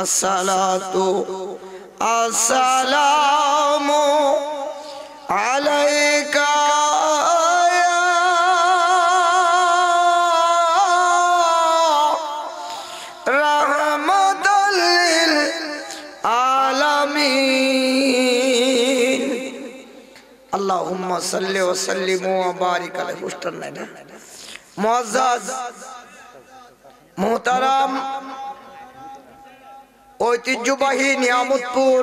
আসসালাতু আসসালামু আলাইকা রাহমাতাল লিল আলামিন। আল্লাহুম্মা সাল্লি ওয়া সাল্লিম ওয়া বারিক আলাইহি। পোস্টার নাই না? মুআজ্জাজ মুহতারাম ঐতিহ্যবাহী নিয়ামতপুর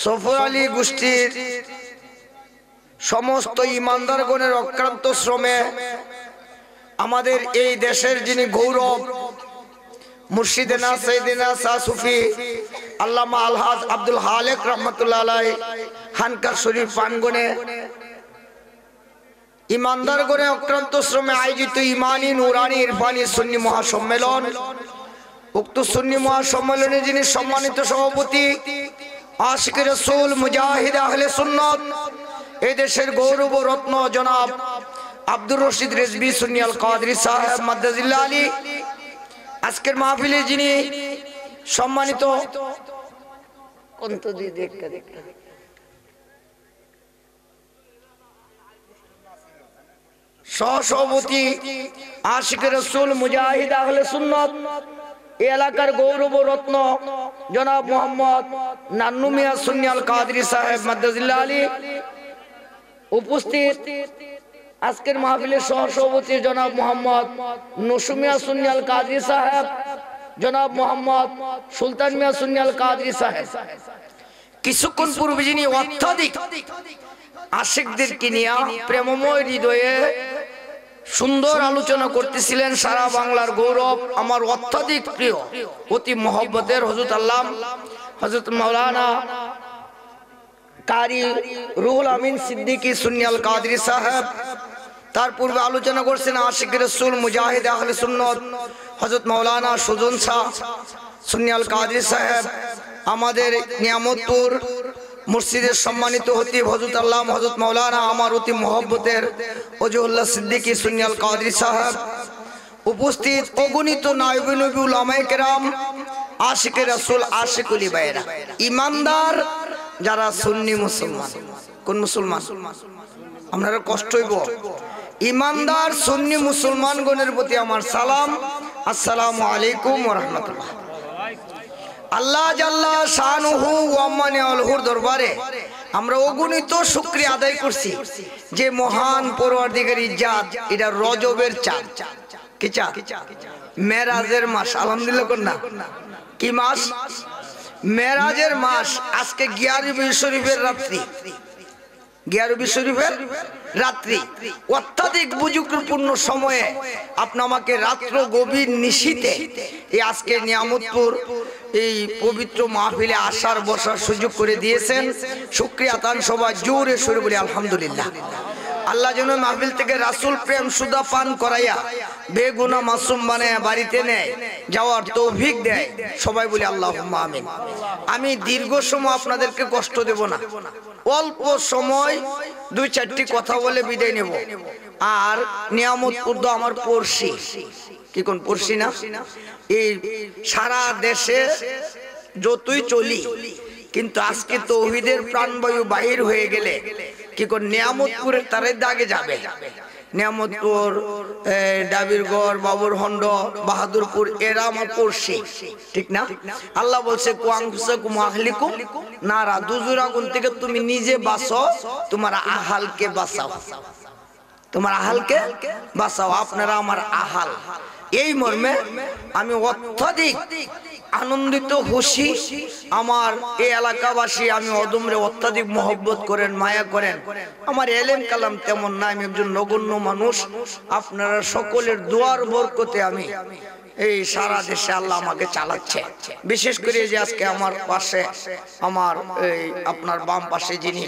সফর আলী গোষ্ঠীর সমস্ত ইমানদারগণের অক্লান্ত শ্রমে আমাদের এই দেশের যিনি গৌরব মুর্শিদেনা সৈয়দিনা শাহ সুফি আল্লামা আলহাজ আব্দুল হালেক রহমতুল্লাহ আলাইহি খানকা শরীফ প্রাঙ্গণে ইমানদারগণে অক্লান্ত শ্রমে আয়োজিত ইমানি নুরানি ইরফানি সুন্নি মহাসম্মেলন। উক্ত সুন্নি মহাসম্মেলনে যিনি সম্মানিত সভাপতি আশিকে রাসূল মুজাহিদ আহলে সুন্নাত এই দেশের গৌরব রত্ন জনাব আব্দুর রশিদ রিজভী সুন্নি আল কাদরি সাহেব মাদ্দাজিল্লাহ আলী, আজকের মাহফিলে যিনি সম্মানিত সহসভাপতি আশিকে রাসূল মুজাহিদ আহলে সুন্নাত এই এলাকার গৌরব রত্ন জনাব মোহাম্মদ নান্নু মিয়া সুন্নি আল কাদরি সাহেব মাদ্দাজিল্লাহ আলী উপস্থিত। আজকের মাহফিলের সহসভাপতি জনাব মোহাম্মদ নসু মিয়া সুন্নি আল কাদরি সাহেব, জনাব মোহাম্মদ সুলতান মিয়া সুন্নি আল কাদরি সাহেব। কিছুক্ষণ পূর্বে যিনি অত্যাধিক আশিকদেরকে নিয়ে প্রেমময় হৃদয়ে সুন্দর আলোচনা করতেছিলেন, সারা বাংলার গৌরব আমার অত্যাধিক প্রিয় অতি মহব্বতের হযরত আল্লাহ হযরত মাওলানা কারি রুহুল আমিন সিদ্দিকী সুন্নি আল কাদরি সাহেব। তার পূর্বে আলোচনা করছেন আশিক রাসূল মুজাহিদ আহলে সুন্নাত হযরত মাওলানা সুজন শাহ সুন্নি আল কাদরি সাহেব। আমাদের নিয়ামতপুর মুর্শিদের সম্মানিত হতিব হযরত আল্লাহ হযরত মাওলানা আমার অতি মহব্বতের ওজহুল্লাহ সিদ্দিকী সুন্নি আল কাদরি সাহেব। উপস্থিত অগণিত নায়েবে নবী উলামায়ে কেরাম, আশিকে রাসূল আশিকুল বাইরা, ইমানদার যারা সুন্নি মুসলমান। কোন মুসলমান? আপনারা কষ্ট হইব। ইমানদার সুন্নি মুসলমানগণের প্রতি আমার সালাম, আসসালামু আলাইকুম ওয়া রাহমাতুল্লাহ। আল্লাহ জাল্লা শানুহু ওয়া মানিউল দরবারে আমরা অগণিত শুকরিয়া আদায় করছি যে মহান পরওয়ারদিগার ইজ্জত এটা রজবের চাঁদ। কি চাঁদ? মেরাজের মাস। আলহামদুলিল্লাহ কোন না? কি মাস? মেরাজের মাস। আজকে গিয়ারবি শরীফের রাত্রি, গিয়ারবি শরীফের রাত্রি অত্যাধিক বুজুর্গপূর্ণ সময়ে আপনি আমাকে রাত্র গভীর নিশীতে এই আজকে নিয়ামতপুর এই পবিত্র মাহফিলে আসার বসার সুযোগ করে দিয়েছেন। শুকরিয়া তান সবাই জোরে সুরে বলি আলহামদুলিল্লাহ। আল্লাহ যেন মাহফিল থেকে রাসূল প্রেম সুদা পান করাইয়া বেগুনা মাসুম বানায়া বাড়িতে নেয় যাওয়ার তৌফিক দেয়। সবাই বলি আল্লাহুম্মা আমিন। আমি দীর্ঘ সময় আপনাদেরকে কষ্ট দেব না, অল্প সময় দুই চারটি কথা বলে বিদায় নেব। আর নিয়ামতপুর তো আমার পড়শি, কি কোন পড়শি না? এই সারা দেশে যতই চলি কিন্তু আজকে তৌহিদের প্রাণবায়ু বাহির হয়ে গেলে কি কোন নিয়ামতপুরের তারে দাগে যাবে। নিয়ামতপুর, ডাবিরগড়, বাবুরহন্ড, বাহাদুরপুর এরা আমার পড়শি, ঠিক না? আল্লাহ বলছে কুআনফুসাকুম আহলিকুম নারা, দুজুর আগুন থেকে তুমি নিজে বাঁচো, তোমার আহালকে বাঁচাও, তোমার আহালকে বাঁচাও। আপনারা আমার আহাল। এই মর্মে আমি অত্যধিক আনন্দিত, খুশি। আমার এই এলাকাবাসী আমি অদমরে অত্যাধিক মহব্বত করেন, মায়া করেন। আমার এলেম কালাম তেমন না, আমি একজন নগণ্য মানুষ। আপনারা সকলের দোয়ার বরকতে আমি এই সারা দেশে আল্লাহ আমাকে চালাচ্ছে। বিশেষ করে যে আজকে আমার পাশে, আমার এই আপনার বাম পাশে যিনি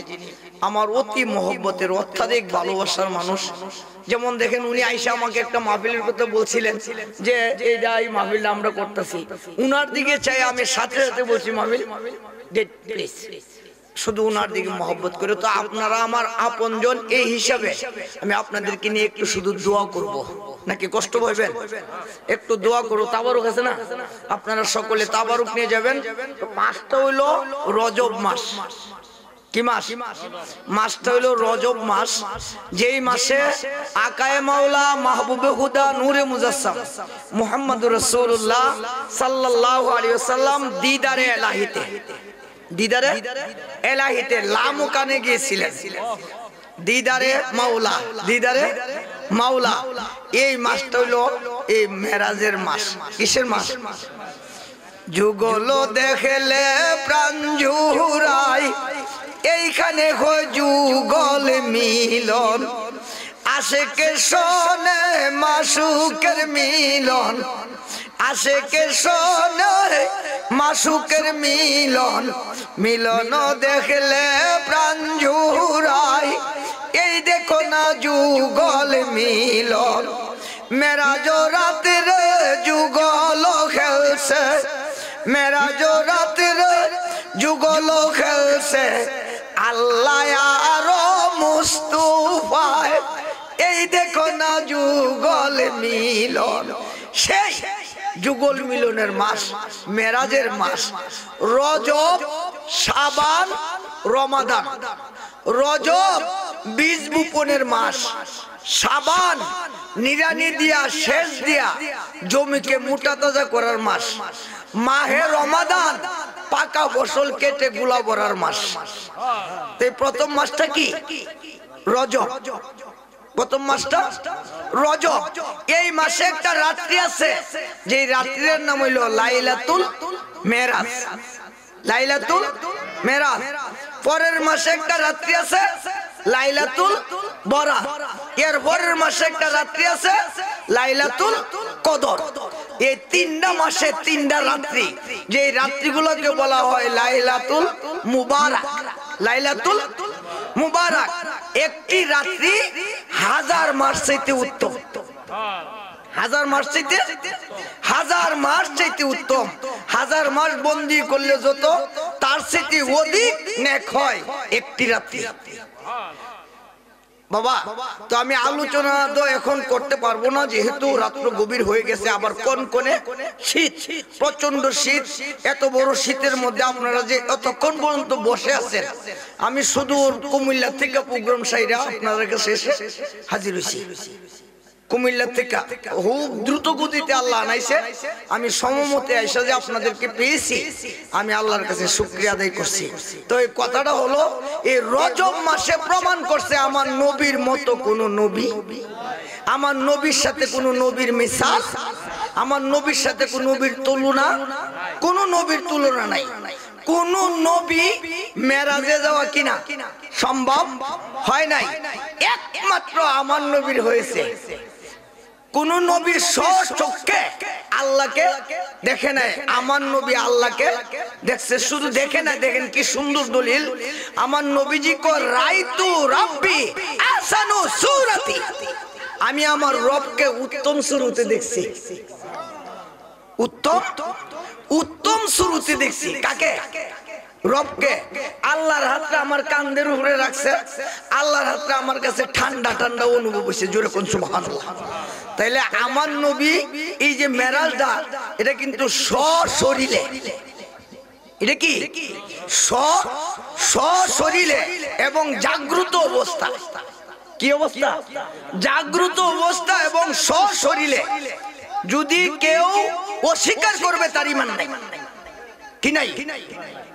আমার অতি মহব্বতের অত্যাধিক ভালোবাসার মানুষ, যেমন দেখেন উনি আইসা আমাকে একটা মাহফিলের কথা বলছিলেন যে এই মাহফিলটা আমরা করতেছি, উনার দিকে চাই আমি সাথে সাথে বলছি মাহফিল শুধু ওনার দিকে মহব্বত করে। তো আপনারা আমার আপনজন, এই হিসাবে আমি আপনাদেরকে নিয়ে একটু শুধু দোয়া করব। নাকি কষ্ট পাইবেন? একটু দোয়া করো। তাবারুক আছে না, আপনারা সকলে তাবারুক নিয়ে যাবেন। তো মাসটা হইলো রজব মাস। কি মাস? মাসটা হইলো রজব মাস, যেই মাসে আকায়ে মাওলা মাহবুবে হুদা নূরে মুজাসসাম মুহাম্মদুর রাসূলুল্লাহ সাল্লাল্লাহু আলাইহি ওয়াসাল্লাম দিদারে ইলাহিতে, দিদারে এলাহিতে লামুকানে গিয়েছিলেন। দিদারে মাওলা, দিদারে মাওলা। এই মাসটা হইলো এই মেরাজের মাস। কিসের মাস? যুগল দেখলে প্রাণ জুড়াই, এইখানে হয় যুগল মিলন। আশেকে শোনে মাসুকের মিলন, আশেকে শোনে মাসুকের মিলন। মিলন দেখলে প্রাণ জুড়াই, এই দেখো না যুগল মিলন। মেরাজ রাতের যুগল খেলছে, মেরাজ রাতের যুগল খেলছে। আল্লাহ আর মুস্তাফায়, এই দেখো না যুগল মিলন। সেই যুগল মিলনের মাস, মেরাজের মাস। রজব, শাবান, রমাদান। রজব বীজ বপনের মাস, শাবান নিরানি দিয়া শেষ দিয়া জমিকে মোটা তাজা করার মাস, মাহে রমাদান পাকা ফসল কেটে গুলা ভরার মাস। এই প্রথম মাসটা কি? রজব। প্রথম মাসটা রজব। এই মাসে একটা রাত্রি আছে, যে রাত্রির নাম হইল লাইলাতুল মেরাজ। লাইলাতুল মেরাজ। পরের মাসে একটা রাত্রি আছে লাইলাতুল বরাত। এর পরের মাসে একটা রাত্রি আছে লাইলাতুল কদর। এই তিনটা মাসে তিনটা রাত্রি, যে রাত্রিগুলোকে বলা হয় লাইলাতুল মুবারাক। লাইলাতুল মুবারাক। একটি রাত্রি 1000 মাস চাইতে উত্তম। 1000 মাস চাইতে, 1000 মাস চাইতে উত্তম। 1000 মাস বন্দি করলে যত, তার চাইতে অধিক নেক হয় একটি রাত্রি। বাবা, তো আমি আলোচনা তো এখন করতে পারবো না, যেহেতু রাত্র গভীর হয়ে গেছে। আবার কনকনে শীত, প্রচন্ড শীত। এত বড় শীতের মধ্যে আপনারা যে এতক্ষণ পর্যন্ত বসে আছেন, আমি শুধু কুমিল্লা থেকে প্রোগ্রাম সাইরা আপনাদের কাছে এসে হাজির হয়েছি। কুমিল্লা থেকে খুব দ্রুত গতিতে আল্লাহ আনাইছে। আমি সমমতে আইসা যে আপনাদেরকে পেয়েছি, আমি আল্লাহর কাছে শুকরিয়া আদায় করছি। তো এই কথাটা হলো, এই রজব মাসে প্রমাণ করছে আমার নবীর মতো কোন নবী, আমার নবীর সাথে কোন নবীর মিসাল, আমার নবীর সাথে কোন নবীর তুলনা, কোন নবীর তুলনা নাই। কোন নবী মেরাজে যাওয়া কিনা সম্ভব হয় নাই, একমাত্র আমার নবীর হয়েছে। কোন নবী স্বচক্ষে আল্লাহকে দেখে নাই, আমার নবী আল্লাহকে দেখছে। শুধু দেখে না, দেখেন কি সুন্দর দলিল। আমার নবীজি কো রাইতু রাব্বি আহসানু সূরাতি, আমি আমার রবকে উত্তম সুরতে দেখছি। উত্তম, উত্তম সুরতে দেখছি। কাকে? রবকে। আল্লাহর হাতটা আমার কাঁধের উপরে রাখছে, আল্লাহর হাতটা আমার কাছে ঠান্ডা ঠান্ডা অনুভব হয়েছে। জোরে কোন সুবহানাল্লাহ। তাইলে আমার নবী এই যে মেরাজটা, এটা কিন্তু সশরীরে, এটা কি সশরীরে এবং জাগ্রত অবস্থা। কি অবস্থা? জাগ্রত অবস্থা এবং সশরীরে। যদি কেউ অস্বীকার করবে, তার ঈমান নাই। কি নাই?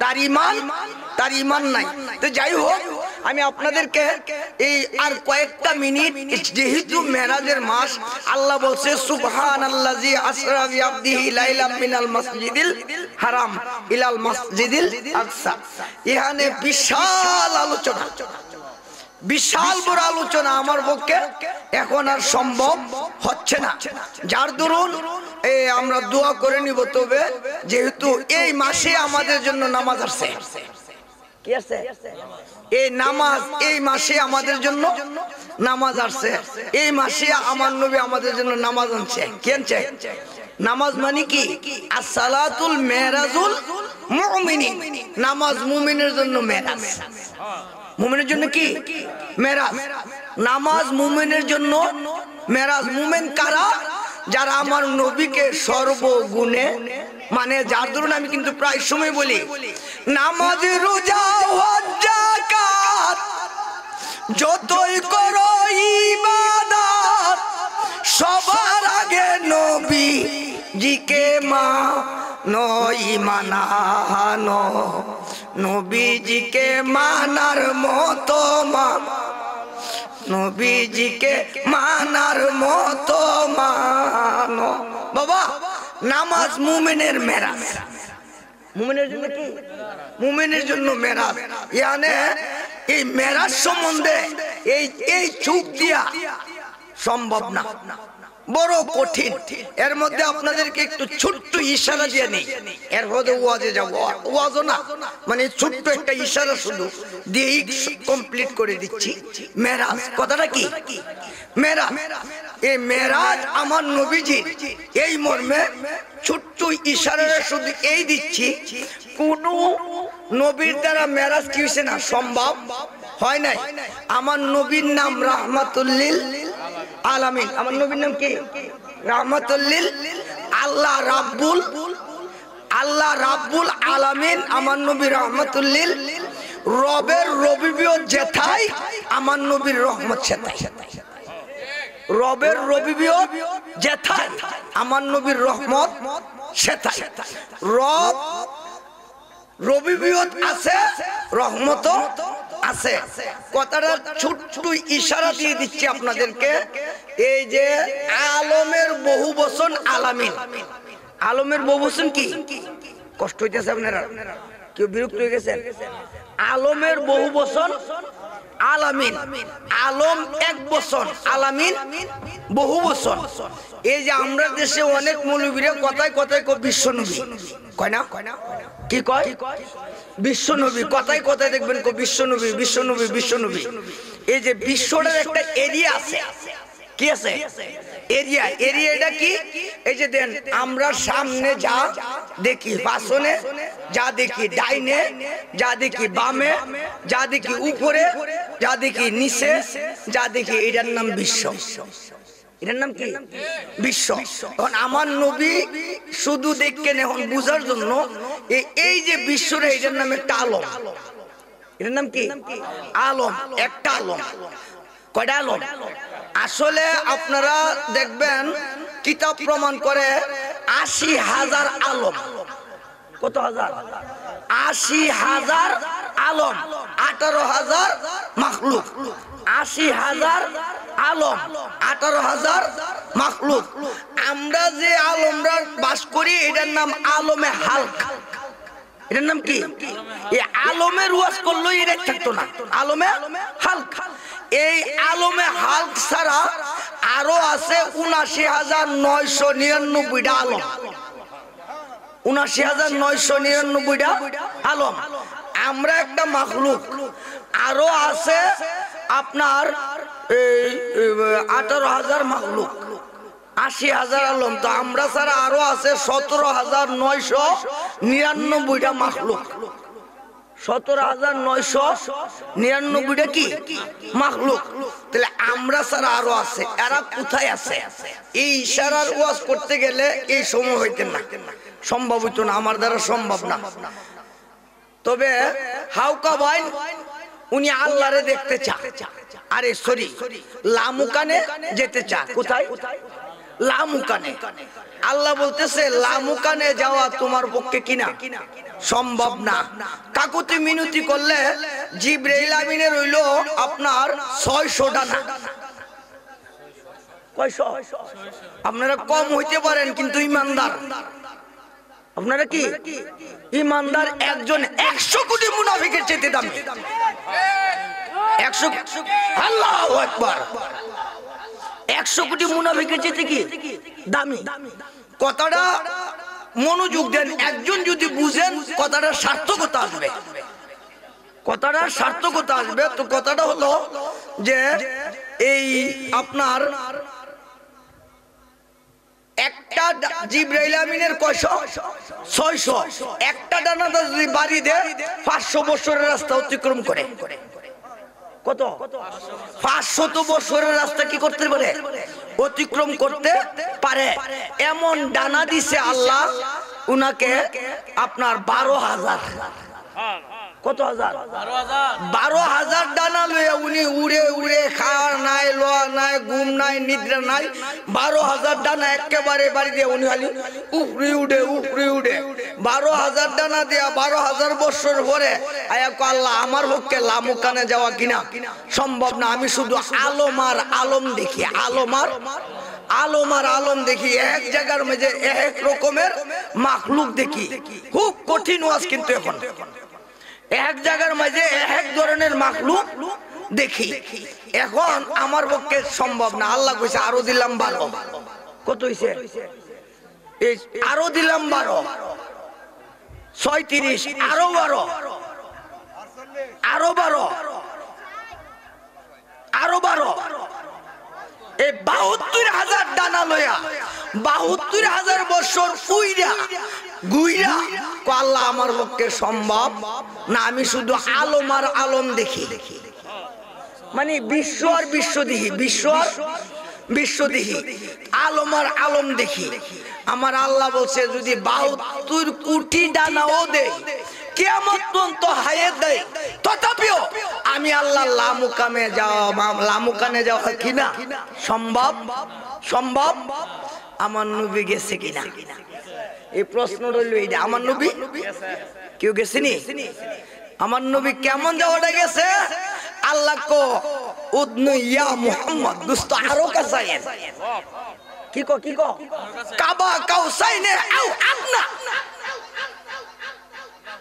তার ঈমান নাই। তো যাই হোক, আমি আপনাদেরকে এই আর কয়েকটা মিনিট, যেহেতু মেরাজের মাস, আল্লাহ বলছে সুবহানাল্লাযী আসরা বিআবদিহি লাইলাম মিনাল মাসজিদিল হারাম ইলাল মাসজিদিল আকসা। এখানে বিশাল আলোচনা, বিশাল বড় আলোচনা আমার পক্ষে এখন আর সম্ভব হচ্ছে না। যার দরুন আমরা দোয়া করে নিব। তবে যেহেতু এই মাসে আমাদের জন্য নামাজ আসছে, কি আছে? এই নামাজ এই মাসে আমাদের জন্য নামাজ আসছে। এই মাসে আমার নবী আমাদের জন্য নামাজ আনছে। কি আনছে? নামাজ মানে কি? আসসালাতুল মেরাজুল মুমিনিন, নামাজ মুমিনের জন্য মেরাজ। মুমিনের জন্য কি মেরাজ? নামাজ মুমিনের জন্য মেরাজ। মুমিন কারা? যারা আমার নবীকে সর্বগুণে মানে, যার ধরুন আমি কিন্তু প্রায় সময় বলি নামাজ রোজা হজ যাকাত যতই করো ইবাদত সবার আগে নবী জিকে মানো, ইমানানো নবীজিকে মানার মতো নবীজিকে মানার মতো মানো। বাবা, নামাজ মুমিনের মেরাজ। মুমিনের জন্য কি? মুমিনের জন্য মেরাজ। ইয়ানে এই মেরাজ সম্বন্ধে এই চুপ দিয়া সম্ভব না, বড় কঠিন। এর মধ্যে আপনাদেরকে একটু ছোট্ট ইশারা দিয়ে নেই, এর মধ্যে ওয়াজে যাব। ওয়াজও না, মানে ছোট্ট একটা ইশারা শুধু দিয়েই কমপ্লিট করে দিচ্ছি। মেরাজ কথাটা কি? মেরাজ, এই মেরাজ আমার নবীজি, এই মর্মে ছোট্ট ইশারা শুধু এই দিচ্ছি। কোন নবীর দ্বারা মেরাজ কি হয়েছে না? সম্ভব হয় নাই। আমার নবীর নাম রাহমাতুল্লিল আলামিন। আমার নবীর নাম কি? রাহমাতুল্লিল। আল্লাহ রাব্বুল আলামিন আমার নবী রাহমাতুল্লিল। রবের রবিবিয়ত জেথাই আমার নবীর রহমত সেথাই। রবের রবিবিয়ত জেথাই আমার নবীর রহমত সেথাই। রব রবিবিয়ত আছে, রহমত আছে। কথাটা ছোট্ট ইশারা দিয়ে দিচ্ছি আপনাদেরকে। এই যে আলমের বহু বচন আলামিন, আলমের বহু বচন কি? কষ্ট হইতেছে আপনারা? কেউ বিরক্ত হয়ে গেছেন? আলমের বহু বচন আলামিন। আলম এক বচন, আলামিন বহু বচন। এই যে আমরা দেশে অনেক মৌলবীরা কথায় কথায় বিশ্বনবী কয় না? কি কয়? বিশ্বনবী। কথায় কথায় দেখবেন বিশ্বনবী বিশ্বনবী বিশ্বনবী। এই যে বিশ্বটার একটা এরিয়া আছে, কি আছে? এরিয়া। এরিয়াটা কি? এই যে দেন আমরা সামনে যা দেখি, পাশনে যা দেখি, ডাইনে যা দেখি, বামে যা দেখি, উপরে যা দেখি, নিচে যা দেখি, এটার নাম বিশ্ব। এটার নাম কি? বিশ্ব। এখন আমার নবী শুধু দেখেন এখন বুঝার জন্য এই যে বিশ্বরে, এটার নাম একটা আলম। এটার নাম কি? আলম। একটা আলম। কয়টা আলম? আসলে আপনারা দেখবেন কিতাব প্রমাণ করে ৮০,০০০ আলম। কত হাজার? ৮০,০০০ আলম, ১৮,০০০ মাখলুক। ৮০,০০০ আলম, ১৮,০০০ মাখলুক। আমরা যে আলমরা বাস করি এটার নাম আলমে হালক। এটার নাম কি? এই আলমের ওয়াজ করলো এটা থাকতো না, আলমে হালক। এই আলমে হালক ছাড়া আরো আছে ৭৯,৯৯৯টা আলম। ৭৯,৯৯৯টা আলম। আমরা একটা মাখলুক। আরো আছে আপনার ১৮,০০০ মাখলুক, ৮০,০০০ আলম। তো আমরা ছাড়া আরো আছে ১৭,৯৯৯টা মাখলুক। ১৭,৯৯৯টা কি মাখলুক? তাহলে আমরা ছাড়া আরো আছে। এরা কোথায় আছে? এই ইশারার ওয়াজ করতে গেলে এই সময় হইতে না, সম্ভব হইতো না, আমার দ্বারা সম্ভব না। তবে হাউকা ভাই উনি আল্লাহরে দেখতে চা, আরে সরি লামুকানে যেতে চা। কোথায়? লামুকানে। আল্লাহ বলতেছে লামুকানে যাওয়া তোমার পক্ষে কিনা সম্ভব না। কাকুতি মিনতি করলে জিবরাইল আমিনের হইল আপনার ৬০০ ডানা। কয়শো? আপনারা কম হইতে পারেন কিন্তু ইমানদার। আপনারা কি ইমানদার? একজন ১০০ কোটি মুনাফিকের চেয়ে দামি। ১০০, আল্লাহু আকবার। ১০০ কোটি মুনাফিকের চেয়ে কি দামি? কথাটা মনোযোগ দেন। একজন যদি বুঝেন কথাটার সার্থকতা আসবে, কথাটার সার্থকতা আসবে। তো কথাটা হলো যে এই আপনার একটা জিবরাইল আমিনের কয়শো 600 একটা ডানাটা যদি বাড়ি দেয় 500 বছরের রাস্তা অতিক্রম করে কত 500 বছরের রাস্তা কি করতে পারে অতিক্রম করতে পারে এমন ডানা দিছে আল্লাহ উনাকে আপনার 12,000 কত হাজার 12,000 ডানা লইয়া উনি উড়ে উড়ে খাওয়া নাই লোয়া নাই ঘুম নাই নিদ্রা নাই 12,000 ডানা একেবারে বাড়ি দিয়ে উনি খালি উপরে উঠে 12,000 ডানা দিয়া 12,000 বছর পরে আয়াক আল্লাহ আমার পক্ষে লামুকানে যাওয়া কিনা সম্ভব না আমি শুধু আলমার আলম দেখি আলমার আলম দেখি এক জায়গার মধ্যে এক রকমের মাখলুক দেখি খুব কঠিন ওয়াজ কিন্তু এখন এক জায়গার মাঝে এক ধরনের মাখলুক দেখি এখন আমার পক্ষে সম্ভব না আল্লাহ কইছে আরো দিলাম 12 কত হইছে এই আরো দিলাম 12 36 আরো 12 এই 72,000 ডানা লইয়া 72,000 বছর উইরা গুইরা আল্লাহ আমার পক্ষে সম্ভব না আমি শুধু আলমার আলম দেখি মানে বিশ্ব আর বিশ্ব দেখি আলমার আলম দেখি আমার আল্লাহ বলছে যদি 72 কোটি ডানাও দেয় কিয়ামত পর্যন্ত হায়াত দেয় তথাপিও আমি আল্লাহ লামুকানে যাওয়া কিনা সম্ভব আমার নবী গেছে কিনা এই প্রশ্ন রইল এইটা আমার নবী কেউ গেছেনি আমার নবী কেমন যাওয়াটা গেছে আল্লাহ কো উদনু ইয়া মুহাম্মদ দুস্ত আরো কাছায়েন কি কো কাবা কাউসাইনে আও আদনা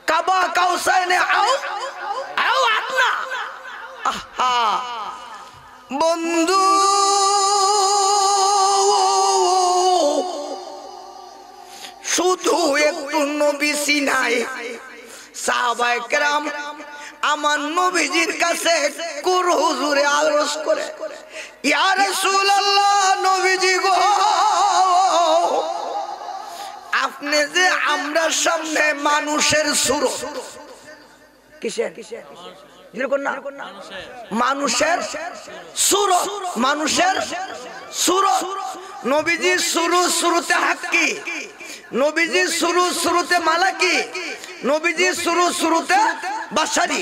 কাবা কাউসাইনে আও আদনা আহা বন্ধু শুধু একটু নবী সিনাই সাহাবায়ে কেরাম আমার নবীজির কাছে কুর হুজুরে আরজ করে ইয়া রাসূলুল্লাহ নবীজি গো আপনি যে আমরা সামনে মানুষের সুরত কিসের মানুষের সুরত নবীজি শুরুতে হাক্কি নবীজি শুরুতে মালাকি নবীজি শুরুতে বাশারি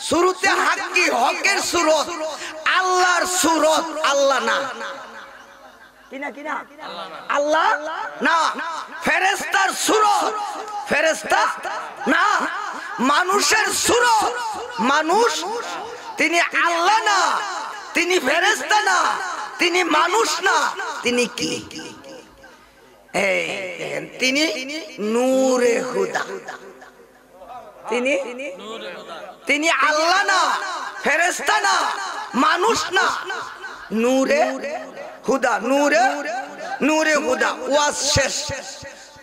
শুরুতে হাক্কি হকের সুরত আল্লাহর সুরত আল্লাহ না কিনা আল্লাহ না ফেরেশতার সুরত ফেরেশতা না মানুষের সুরত মানুষ তিনি আল্লাহ না তিনি ফেরেশতা না তিনি মানুষ না তিনি কি তিনি নূরে হুদা তিনি আল্লাহ না ফেরেশতা না মানুষ না নূরে হুদা নূরে হুদা ওয়াজ শেষ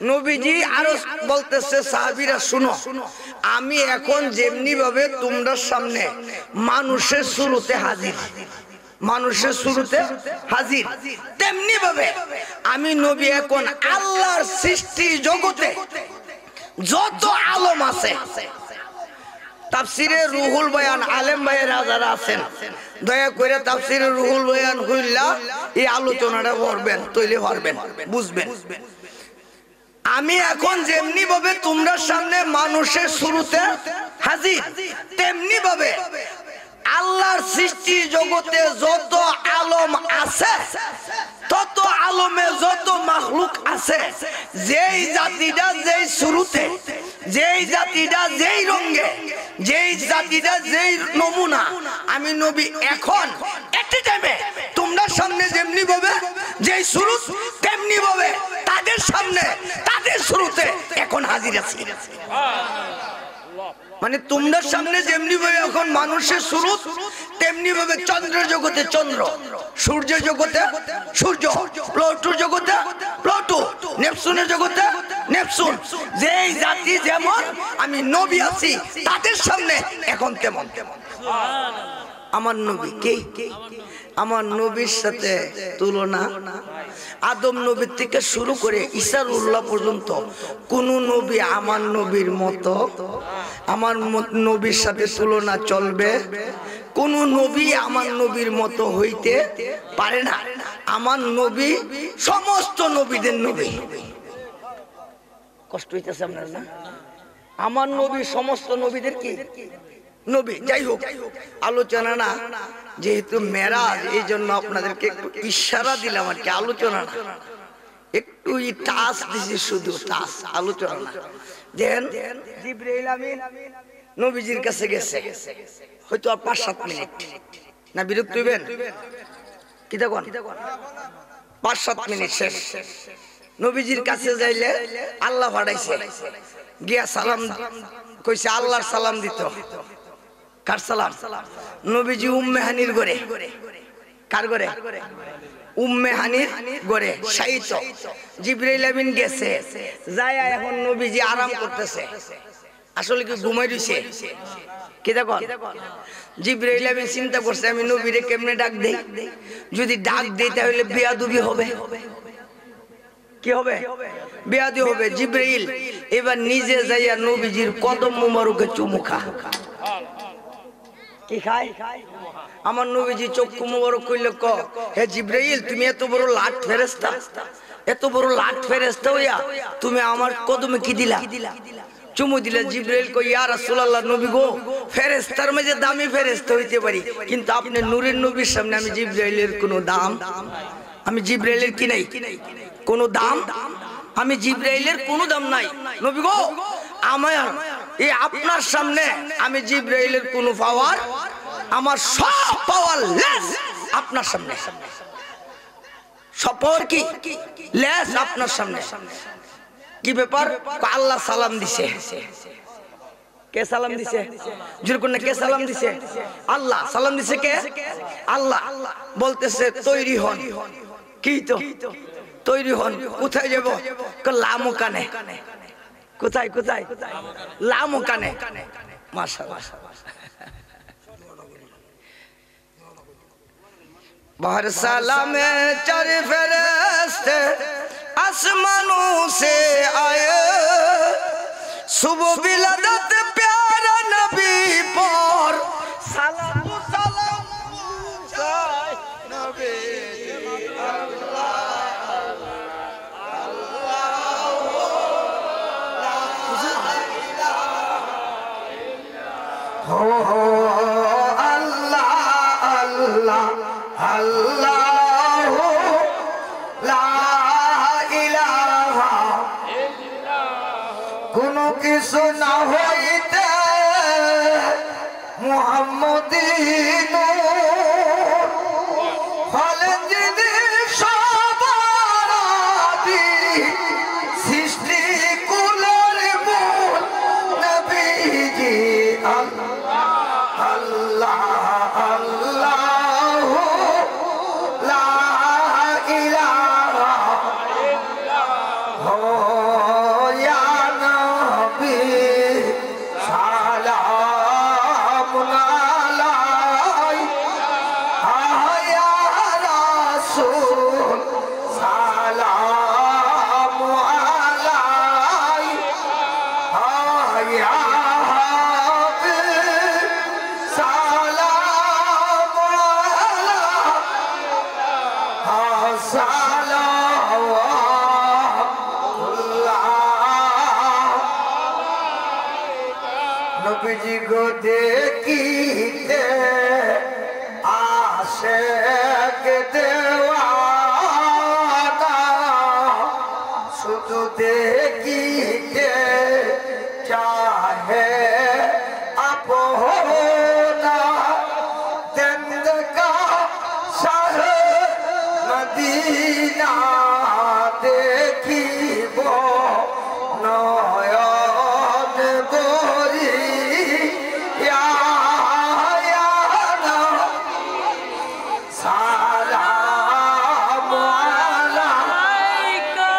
নবীজি আরো বলতেছে সাহাবীরা শুনো আমি এখন যেমনি ভাবে তোমরা সামনে মানুষের শুরুতে হাজির তেমনি ভাবে আমি নবী এখন আল্লাহর সৃষ্টি জগতে যত আলম আছে তাফসিরে রুহুল বয়ান আলেম ভাইয়েরা যারা আছেন দয়া করে তাফসিরে রুহুল বয়ান হইলা এই আলোচনাটা করবেন তৈরি করবেন বুঝবেন আমি এখন যেমনি ভাবে তোমরা সামনে মানুষের শুরুতে হাজির তেমনি ভাবে আল্লাহর সৃষ্টি জগতে যত আলম আছে তত আলমে যত মাখলুক আছে যেই জাতিটা যেই শুরুতে যেই জাতিটা যেই রঙে যেই জাতিটা যেই নমুনা আমি নবী এখন একটি টাইমে তোমরা সামনে যেমনি ভাবে যেই শুরু তেমনি ভাবে তাদের সামনে তাদের শুরুতে এখন হাজির আছি মানে তোমরা সামনে যেমনি ভাবে এখন মানুষের শুরু তেমনি ভাবে চন্দ্র জগতে চন্দ্র সূর্য জগতে সূর্য প্লুটোর জগতে প্লুটো নেপচুনের জগতে নেপচুন যেই জাতি যেমন আমি নবী আছি তাদের সামনে এখন তেমন আমার নবী কে আমার নবীর সাথে তুলনা আদম নবীর থেকে শুরু করে ঈসাউল্লাহ পর্যন্ত কোন নবী আমার নবীর মতো, আমার নবীর সাথে তুলনা চলবে? কোন নবী আমার নবীর মতো হইতে পারে না। আমার নবী সমস্ত নবীদের নবী। কষ্ট হইতেছে আপনার না? আমার নবী সমস্ত নবীদের কি নবী। যাই হোক, আলোচনা না যেহেতু মেরাজ, এই জন্য আপনাদেরকে একটু ইশারা দিলাম আর কি, আলোচনা না, একটু টাচ দিছি, শুধু টাচ, আলোচনা না। দেন জিবরাইল আমিন নবীজির কাছে গেছে, হয়তো আর 5-7 মিনিট না, বিরক্ত হইবেন কি দেখুন, 5-7 মিনিট শেষ। নবীজির কাছে যাইলে আল্লাহ পাঠাইছে, গিয়া সালাম কইছে, আল্লাহর সালাম দিত। কার সালাম? নবীজি উম্মে হানির ঘরে। কার ঘরে? উম্মে হানির ঘরে শায়িত। জিবরাইল আমিন গেছে, যায় এখন নবীজি আরাম করতেছে, আসলে কি ঘুমাই রইছে কি দেখুন। জিবরাইল আমিন চিন্তা করছে, আমি নবীরে কেমনে ডাক দেই, যদি ডাক দেই তাহলে বেয়াদবি হবে। কি হবে? বেয়াদবি হবে। জিবরাইল এবার নিজে যাইয়া নবীজির কদম মোবারকে চুমু খায়। কি খায়? আমার নবীজি চক্ষু মোবারক কইল, ক হে জিবরাইল, তুমি এত বড় লাট ফেরেশতা, এত বড় লাট ফেরেশতা হইয়া তুমি আমার কদমে কি দিলা? চুমু দিলা। জিবরাইল কই, ইয়া রাসূলুল্লাহ, নবী গো, ফেরেশতার মাঝে দামি ফেরেশতা হইতে পারি, কিন্তু আপনি নূরের নবীর সামনে আমি জিবরাইলের কোনো দাম, আমি জিবরাইলের কি নাই কোনো দাম, আমি জিবরাইলের কোনো দাম নাই। নবী গো, আমার এই আপনার সামনে আমি জিবরাইলের কোনো পাওয়ার, আমার সব পাওয়ার লেস আপনার সামনে, সব পাওয়ার কি লেস আপনার সামনে। কি ব্যাপার? আল্লাহ সালাম দিছে। কে সালাম দিছে? যেরকম না, কে সালাম দিছে? আল্লাহ সালাম দিছে। কে? আল্লাহ। বলতেছে তৈরি হন। কি তো তৈরি হন? কোথায় যাব? লামুকানে। কোথায়? কোথায়? লামুকানে। মাশাআল্লাহ। बाहर सलामे चार फरिश्ते आसमानों से आए, सुबह विलादत प्यारा नबी पर सलाम सलाम नबी हो अल्लाह अल्लाह अल्लाह ला इलाहा কোনো কিছু না হইতে মুহাম্মদী নূর হলেন যিনি সবার আদি, সৃষ্টি কুলের মূল নবীজি আল্লাহ আল্লাহ আল্লাহ নবীজি গো দেখিতে আশিক দেওয়ানা, শুধু দেখিতে চাহে আপনা, দেন দেখা শাহ মদিনা দেখিব নয়ন গরি। সালাম আলাইকা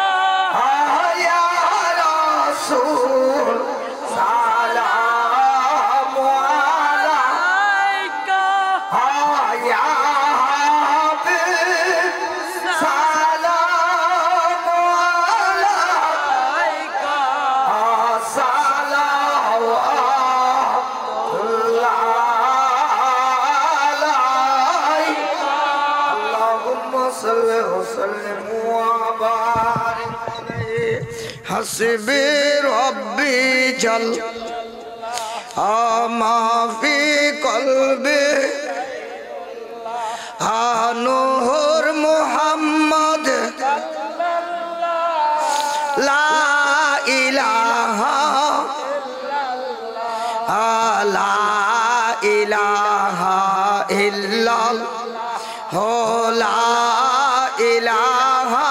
हस्बी रब्बी जल माफी कल्बी नूर मुहम्मद ला इलाहा ला इलाहा इल्लल्लाह ला इलाहा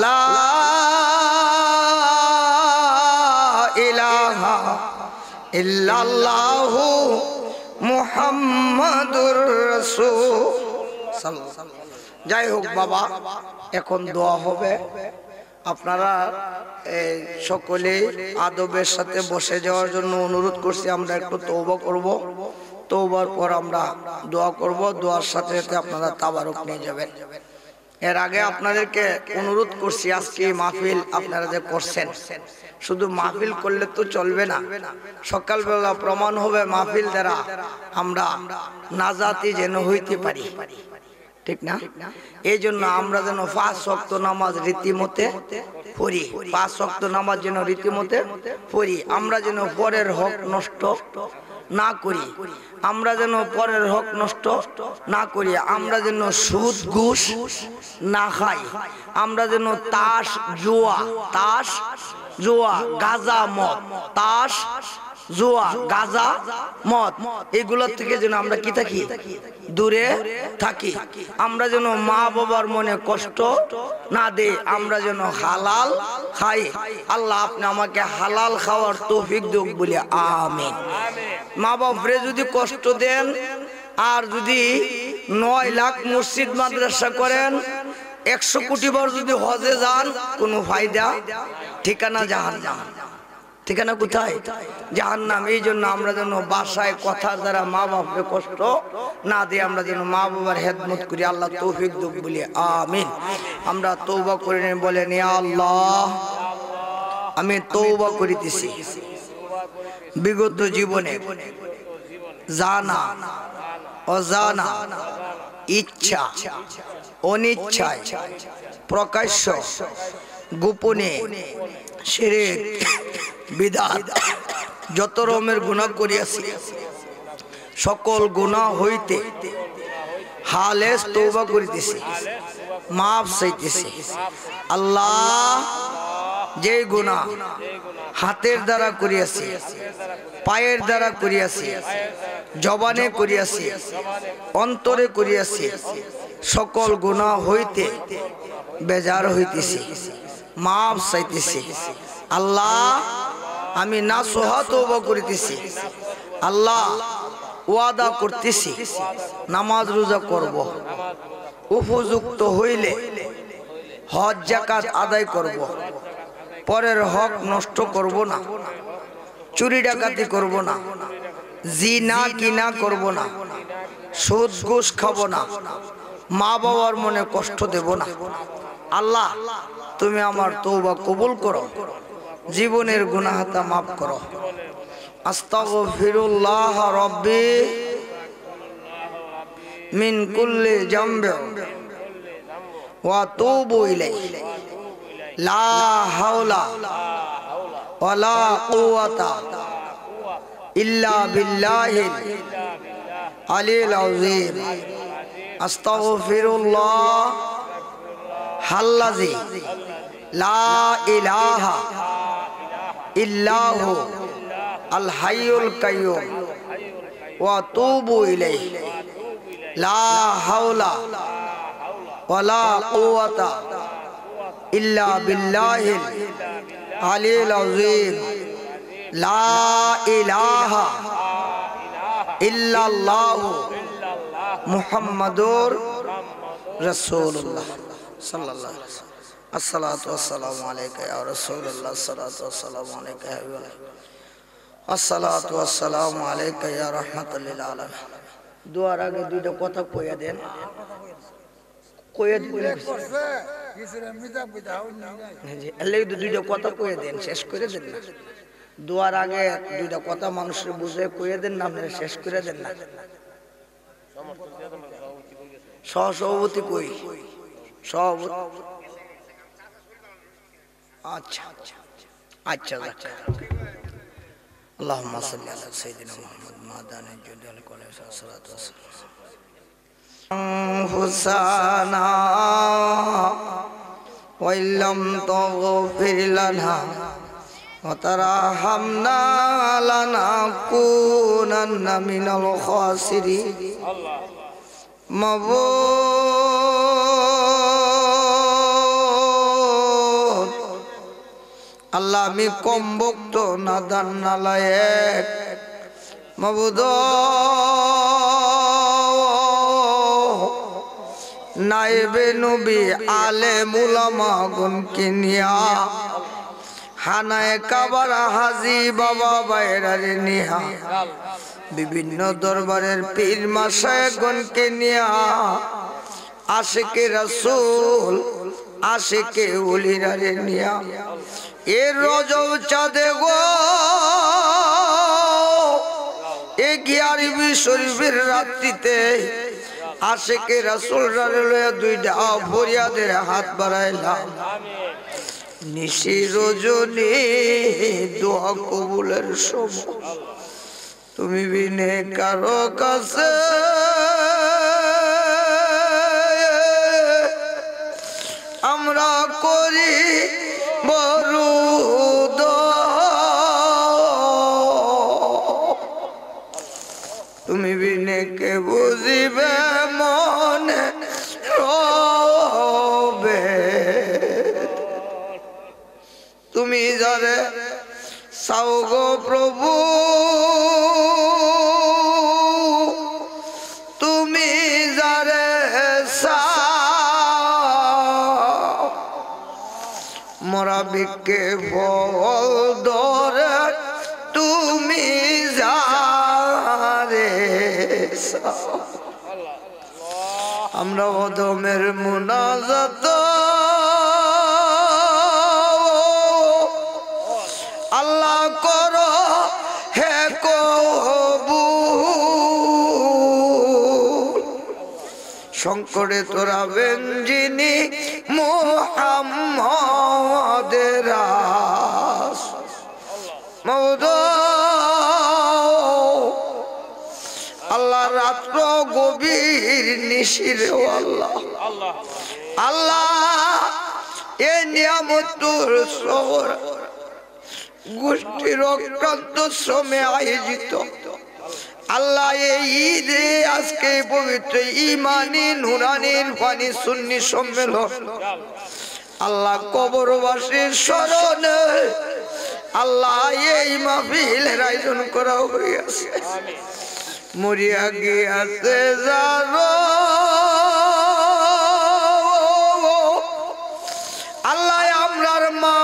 ला इलाहा इल्लल्लाह मुहम्मदुर रसूल। যাই হোক বাবা, এখন দোয়া হবে। আপনারা সকলে আদবের সাথে বসে যাওয়ার জন্য অনুরোধ করছি। আমরা একটু তওবা করব, তওবার পর আমরা দোয়া করব। দোয়ার সাথে সাথে আপনারা তাবারক নিয়ে যাবেন। এর আগে আপনাদেরকে অনুরোধ করছি, আজকে মাহফিল আপনারা যে করছেন, শুধু মাহফিল করলে তো চলবে না। সকালবেলা প্রমাণ হবে মাহফিল দ্বারা আমরা নাজাতি যেন হইতে পারি, ঠিক না? এই জন্য আমরা যেন 5 ওয়াক্ত নামাজ রীতিমতে পড়ি, 5 ওয়াক্ত নামাজ যেন রীতিমতে পড়ি। আমরা যেন পরের হক নষ্ট না করি, আমরা যেন পরের হক নষ্ট না করি, আমরা যেন সুদ ঘুষ না খাই, আমরা যেন তাস জুয়া গাঁজা মদ, তাস জুয়া গাঁজা মদ এগুলোর থেকে যেন আমরা কি থাকি, দূরে থাকি। আমরা যেন মা বাবার মনে কষ্ট না দেই, আমরা যেন হালাল খাই। আল্লাহ আপনি আমাকে হালাল খাওয়ার তৌফিক দিক বলি আমিন। মা বাপরে যদি কষ্ট দেন আর যদি 9 লাখ মসজিদ মাদ্রাসা করেন, 100 কোটি বার যদি হজে যান, কোনো ফায়দা? ঠিকানা জাহান্নাম। ঠিকানা কোথায়? জাহান্নাম। এই জন্য আমরা যেন বাসায় কথার দ্বারা মা বাপকে কষ্ট না দিয়ে আমরা যেন মা বাবার খেদমত করি। আল্লাহ তৌফিক দিক বলি আমিন। আমরা তওবা করে নিয়ে বলেন, ইয়া আল্লাহ আমি তওবা করিতেছি বিগত জীবনে জানা অজানা ইচ্ছা অনিচ্ছায় প্রকাশ্য গোপনে শিরক বিদআত যত রকমের গুনাহ করিয়াছি, সকল গুনাহ হইতে খালেস তওবা করিতেছি, মাফ চাইতেছি। আল্লাহ যে গুনাহ হাতের দ্বারা করিয়াছি, পায়ের দ্বারা করিয়াছি, জবানে করিয়াছি, অন্তরে করিয়াছি, সকল গুনাহ হইতে বেজার হইতেছি, মাফ চাইতেছি। আল্লাহ আমি নাসুহা তওবা করিতেছি। আল্লাহ ওয়াদা করতেছি নামাজ রোজা করব, উপযুক্ত হইলে হজ যাকাত আদায় করব, পরের হক নষ্ট করব না, চুরি ডাকাতি করব না, জিনা কিনা করব না, সুদ ঘুষ খাব না, মা বাবার মনে কষ্ট দেব না। আল্লাহ তুমি আমার তওবা কবুল করো, জীবনের গুনাহটা মাফ করো। আস্তাগফিরুল্লাহ রাব্বি মিন কুল্লি জামবি ওয়া আতুবু ইলাইহি লা হাওলা ওয়ালা কুওয়াতা ইল্লা বিল্লাহিল আলিল আযীম। আস্তাগফিরুল্লাহ আল্লাযী লা ইলাহা ইল্লাহু আল হাইয়ুল কাইয়্যুম ওয়া আতুবু ইলাইহি লা হাওলা ওয়ালা কুওয়াতা ইল্লা বিল্লাহিল আলিল আযীম। লা ইলাহা ইল্লাল্লাহু মুহাম্মাদুর রাসূলুল্লাহ সাল্লাল্লাহু আলাইহি ওয়াসাল্লাম। আসসালাতু ওয়াসসালামু আলাইকা ইয়া রাসূলুল্লাহ, আসসালাতু ওয়াসসালামু আলাইকা ইয়া হাবিবাল্লাহ, আসসালাতু ওয়াসসালামু আলাইকা ইয়া রাহমাতুল লিল আলামিন। দুয়ার আগে দুইটা কথা কইয়া দেন, কইয়া দিবেন দুইটা কথা কইয়া দেন, শেষ করে দেন না। দুয়ার আগে দুইটা কথা মানুষের বুঝে কইয়া দেন না, আপনারা শেষ করে দেন না। সহসভাপতি কই? সভাপতি আচ্ছা আচ্ছা আল্লাহুম্মা সাল্লি আলা সাইয়্যিদিনা মুহাম্মদ মাদানি জুদাল কলাস সাল্লাতু ওয়াসসালাম হুসানা ওয়া ইল্লাম তাগফির লানা ওয়া তারহামনা লানাকুনান্না মিনাল খাসিরিন আল্লাহ মাবুদ আল্লাহ আমি কম ভক্ত নাদান নালায়েক মাবুদ নাইবে নবী আলেম উলামা গণকে নিয়া হানায়ে কাবার হাজি বাবা বাইরারে নিয়া বিভিন্ন দরবারের পীর মাশায়েখগণকে নিয়া আশিকে রাসূল আশিকে ওলিরারে নিয়া এ রজব চাঁদে গো এ গিয়ারবি শরীফের রাত্রিতে আশিকে রাসূলরে লয়া দুইটা ফরিয়াদের হাত বাড়াইলাম নিশি রজনী দোয়া কবুলের সময় তুমি বিনে কারো কাছে আমরা করি বরুদ তুমি বিনে কে বুঝিবে মনে রবে তুমি যারে চাও গো প্রভু তুমি যারে চাও মোরা বিকে ফল ধরে তুমি যারে চাও আমরা অদমের মুনাজাত আল্লাহ করো হে কবুল শঙ্করে তোরা বেঞ্জিনি মুহাম্মাদের রাসূল আল্লাহ রাত্র গভীর নিশিরে আল্লাহ আল্লাহ এ নিয়ামতুর শহর গোষ্ঠীর অক্রান্ত শ্রমে আয়োজিত আল্লাহ এই ঈদে আজকে পবিত্র ইমানি নুরানি ইরফানি সুন্নি সম্মেলন আল্লাহ কবরবাসীর স্মরণে আল্লাহ এই মাহফিলের আয়োজন করা হইয়াছে মরিয়া গিয়াছে যারো আল্লাহ আমরার মা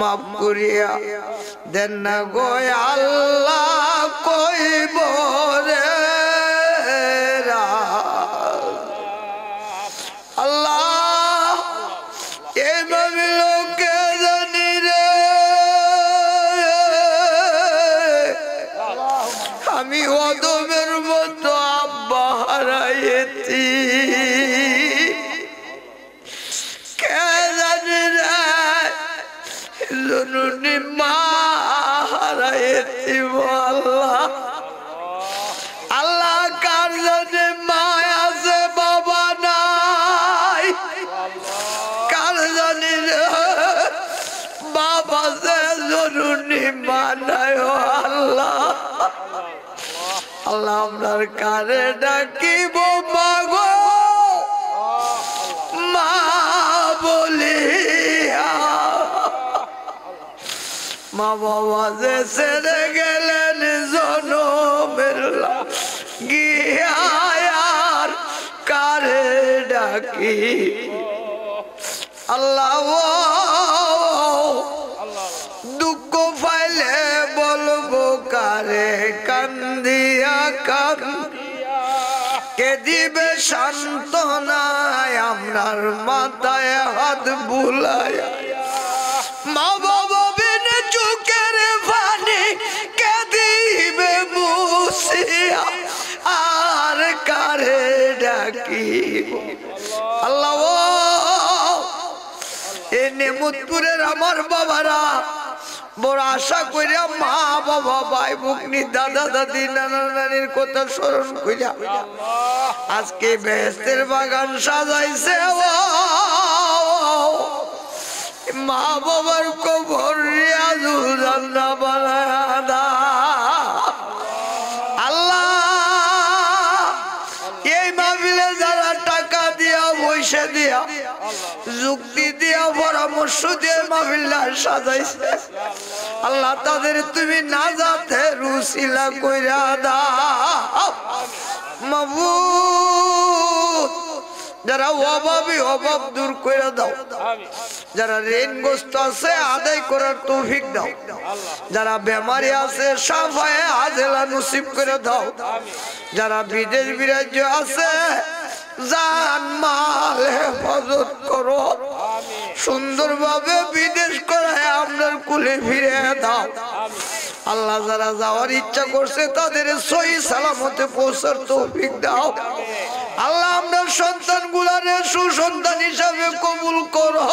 মাফ করিয়া দেন না গো আল্লাহ কইব রে আল্লাহ এভাবে লোকে জানি রে আমি অদমের মতো আব্বা হারাইছি কে জানি রে জননী মা হারাইছি আল্লাহ আল্লাহ কার জানে মা আছে বাবা নাই কার জানি বাবা যে জননী মা নাই আল্লাহ আল্লাহ আপনার কারে ডাকিব মাগো মা বলিয়া মা বাবা যে ছেড়ে গেলেন জনমের গিয়ার কারে ডাকি আল্লাহ দুঃখ পাইলে বলবো কারে কান্দিয়া কান্দিয়া কে দিবে সান্ত্বনায় আমরার মাথায় হাত বুলায়া মা বাবা বিনে চোখের পানি কে দিবে মুছিয়া আর কারে ডাকি আল্লাহ এই নেমতপুরের আমার বাবারা বড় আশা কইরা মা বাবা ভাই ভগ্নি দাদা দাদি নানা নানির কথা স্মরণ কইরা আজকে বেহেশতের বাগান সাজাইছে মা বাবার কবর রিয়াজুল জান্নাহ বানায়া দাও আল্লাহ। এই মাহফিলে যারা টাকা দিয়া পয়সা দিয়া যুক্তি দিয়া পরামর্শ দিয়ে মাহফিলটা সাজাইছে আল্লাহ তাদের তুমি নাজাতের উসিলা কইরা দাও মাবুদ। যারা অভাবী অভাব দূর করে দাও, যারা ঋণগ্রস্ত আছে আদায় করার তৌফিক দাও, যারা বেমারি আছে সাফায়ে আজেলা নসিব করে দাও, যারা বিদেশ বিরাজ্য আছে জান মাল হেফাজত করো, সুন্দরভাবে বিদেশ করায় আপনার কুলে ফিরে দাও আল্লাহ। যারা যাওয়ার ইচ্ছা করছে তাদের সহি সালামতে পৌঁছার তৌফিক দাও আল্লাহ। আপনার সন্তান গুলারে সুসন্তান হিসাবে কবুল করো,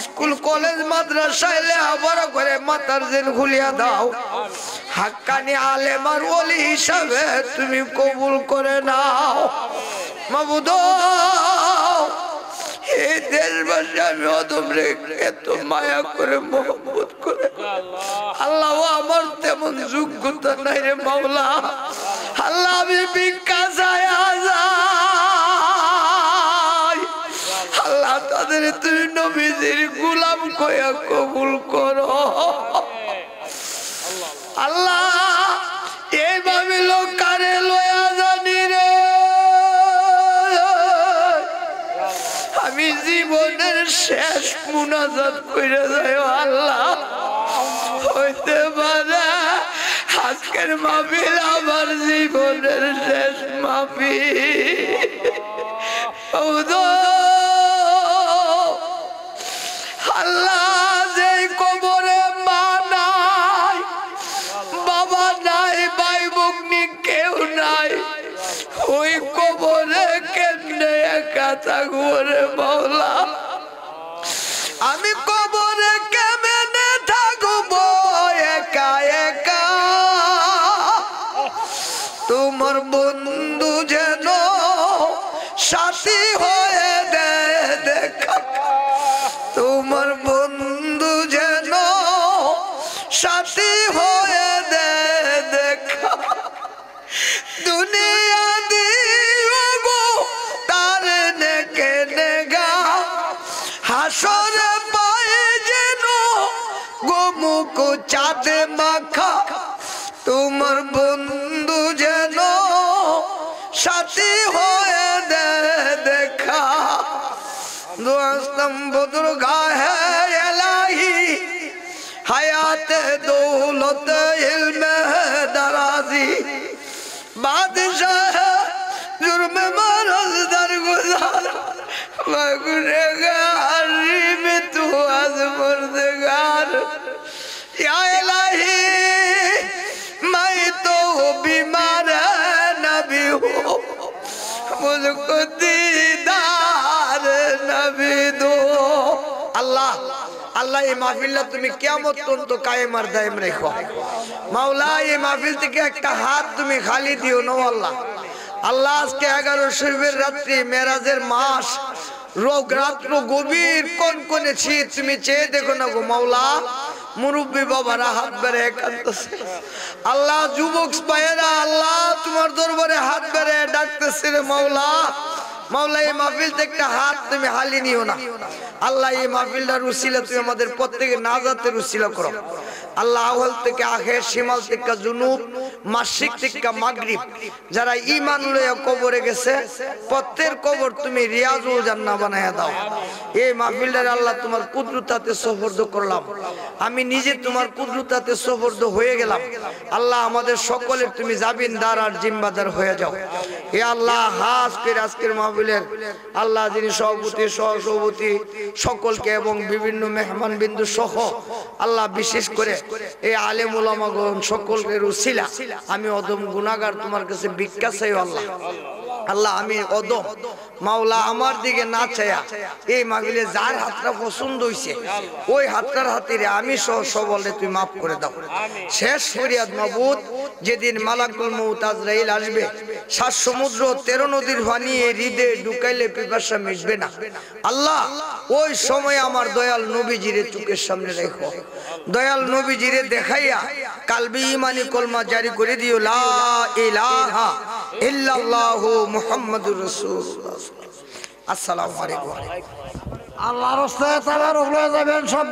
স্কুল কলেজ মাদ্রাসায় লেখাপড়া করে মাতার জেল খুলিয়া দাও, হাক্কানি আলেম আর ওলি হিসাবে তুমি কবুল করে নাও মাবুদ। এই দেশবাসী আমি অদম রেখে এত মায়া করে মোহাম্মত করে আল্লাহ আমার তেমন যোগ্যতা নাই রে মাওলা আল্লাহ। আমি ভিক্ষা চাই আল্লাহ তাদের তুমি নবীজির গোলাম কইয়া কবুল করো আল্লাহ। এইভাবে লোক কারে লয়া জানি রে আমি জীবনের শেষ মুনাজাত কইরা যাই আল্লাহ। হইতে পারে আজকের মাহফিল আমার জীবনের শেষ মাহফিল আল্লাহ। যে কবরে মা নাই বাবা নাই ভাই ভগ্নি কেউ নাই ওই কবরে কেমনে একা থাকবো রে মাওলা। আমি কবরে কেমনে থাকবো একা একা, তোমার বন্ধু যেন সাথী হয়ে দে দেখা, তোমার বন্ধু যেন সাথী হয়ে দে দেখা। দুনিয়া দিও তার নেকে নেগা হাসরে পায়ে যেন গোমুখ চাঁদে মাখা, তোমার বন্ধু যেন সাথী হয়ে দে দেখা। दोस्तम बुजुर्गा है इलाही हयात दौलत इल्म दराजी बादशाह जुर्म मरज दरगुजार मैं गुनहगार में तू आज मर्दगार या इलाही मैं तो बीमार नबी हूँ मुझको दीदार नबी दो अल्लाह अल्लाह। ये महफिल तुम्हें कियामत पर्यন্ত कायम और दायम रखो मौला। ये महफिल থেকে একটা হাত তুমি খালি দিও না আল্লাহ। আল্লাহ আজকে 11 শরীফের রাত্রি মেরাজের মাস রোগ রাত্র গভীর কোনকোনে শীত তুমি চেয়ে দেখো না গো মৌলা। মুরব্বী বাবারা হাত বেড়ে কাঁদতেছে আল্লাহ। যুবক ভাইয়েরা আল্লাহ তোমার দরবারে হাত বেড়ে ডাকতেছে রে মৌলা। মৌলা এই মাহফিল থেকে একটা হাত তুমি হালি নিও না আল্লাহ। এই মাহফিলটার উসিলা তুমি আমাদের প্রত্যেকের নাজাতের উসিলা করো আল্লাহ। আওয়াল থেকে আখের শিমাল থেকে জুনুব মাসিক থেকে মাগরিব যারা ঈমান লয়ে কবরে গেছে প্রত্যেক কবর তুমি রিয়াজুল জান্নাহ বানায়া দাও। এই মাহফিলটার আল্লাহ তোমার কুদরতাতে সুপর্দ করলাম, আমি নিজে তোমার কুদরতাতে সুপর্দ হয়ে গেলাম আল্লাহ। আমাদের সকলের তুমি জামিনদার আর জিম্মাদার হয়ে যাও এ আল্লাহ। আজকের মাহফিল মাহফিলের আল্লাহ যিনি সভাপতি সহসভাপতি সকলকে এবং বিভিন্ন মেহমান বিন্দু সহ আল্লাহ বিশেষ করে এই আলেম উলামাগণ সকলের উসিলা আমি অদম গুনাহগার তোমার কাছে ভিক্ষা চাই আল্লাহ। আল্লাহ আমি অদম মাওলা আমার দিকে না চায়া এই মাহফিলে যার হাতটা পছন্দ হইছে ওই হাতটার হাতিরে আমি সহ সবলে তুই মাফ করে দাও। শেষ ফরিয়াদ মাবুদ, যেদিন মালাকুল মউত আজরাইল আসবে, 7 সমুদ্র 13 নদীর পানি এই হৃদয়ে ঢুকাইলে পিপাসা মিটবে না। আল্লাহ ওই সময় আমার দয়াল নবীজিরে চোখের সামনে রেখো, দয়াল নবীজিরে দেখাইয়া কালবি ঈমানি কলমা জারি করে দিও, লা ইলাহা ইল্লাল্লাহু মুহাম্মাদুর রাসূলুল্লাহ। আসসালামু আলাইকুম। আল্লাহর রাস্তায় তারা রোগ যাবেন সব